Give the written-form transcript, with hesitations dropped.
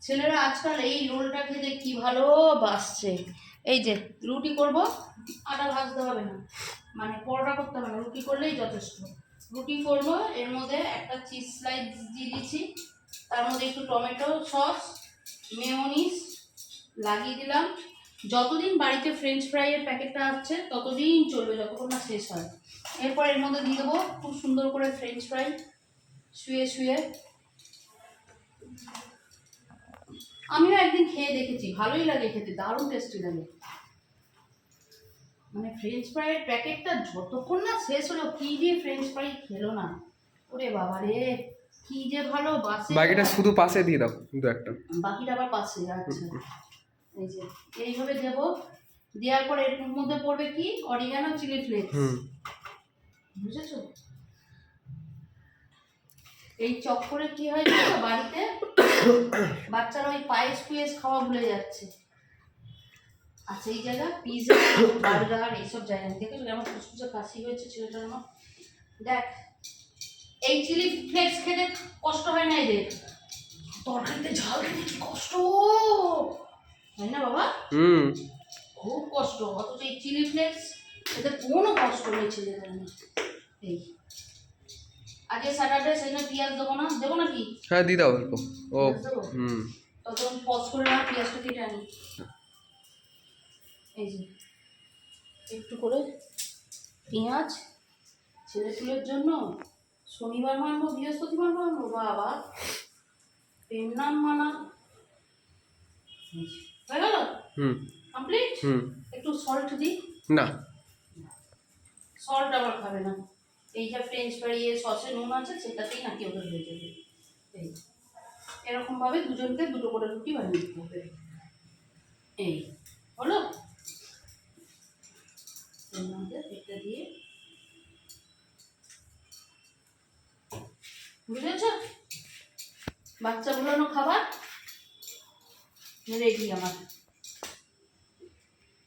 ছেলেরা আজকাল এই রোলটা খেতে কি ভালো বাসছে। এই যে রুটি করব, আটা ভাজতে হবে না, মানে পরোটা করতে হবে না, রুটি করলেই যথেষ্ট। রুটি করব, এর মধ্যে একটা চিজ স্লাইস দিয়ে দিচ্ছি, তার মধ্যে একটু টমেটো সস, মেয়োনিজ লাগিয়ে দিলাম। যতদিন বাড়িতে ফ্রেঞ্চ ফ্রাইয়ের প্যাকেটটা আছে ততদিন চলবে, যতক্ষণ না শেষ হয়। এরপর এর মধ্যে দিয়ে দেবো খুব সুন্দর করে ফ্রেঞ্চ ফ্রাই শুয়ে শুয়ে। আমিও একদিন খেয়ে দেখেছি, ভালোই লাগে খেতে, দারুণ টেস্টি লাগে। মানে ফ্রেঞ্চ ফ্রাইয়ের প্যাকেটটা যতক্ষণ না শেষ হলো, কি দিয়ে ফ্রেঞ্চ ফ্রাই খেলো না, ওরে বাবা রে, কি যে ভালো বাসে। বাকিটা শুধু পাশে দিয়ে দাও, কিন্তু একটা বাকিটা আবার পাশে। আচ্ছা, এই যে এইভাবে দেবো। দেওয়ার পর এর মধ্যে পড়বে কি অরিগানো চিলি ফ্লেক্স, বুঝেছো? এই চপ করে কি হয় বাড়িতে বাচ্চারা ওই পায়েস ফুয়েস খাওয়া ভুলে যাচ্ছে। আচ্ছা, এই জায়গা পিজা বার্গার এইসব জায়গা দেখেছো আমার ফুসফুসে কাশি হয়েছে ছেলেটার আমার। দেখ, এই চিলি ফ্লেক্স খেতে কষ্ট হয় না এদের, তরকারিতে ঝাল খেতে কি কষ্ট হয় না বাবা? খুব কষ্ট। অথচ এই চিলি ফ্লেক্স এতে কোনো কষ্ট নেই ছেলেদের। এই আজকে স্যাটারডে, সেই জন্য পেঁয়াজ দেবো না, দেবো নাকি? হ্যাঁ দিয়ে দাও অল্প। ও তখন পজ করে না, পেঁয়াজটা কেটে আনি। এই যে একটু করে পেঁয়াজ, ছেলে ফুলের জন্য শনিবার মানবো, বৃহস্পতিবার মানবো, বাবা পেন নাম মানা হয়ে গেল। কমপ্লিট। একটু সল্ট দিই না, সল্ট আবার খাবে না। এই যে ফ্রেঞ্চ ফ্রাই সসে নুন আছে সেটাতেই নাকি ওদের হয়ে যাবে। এই এরকমভাবে দুজনকে দুটো করে রুটি বানিয়ে দিতে হবে। এই হলো, এর মধ্যে এটা দিয়ে, বুঝেছ? বাচ্চা বুলানো খাবার রেডি আমার।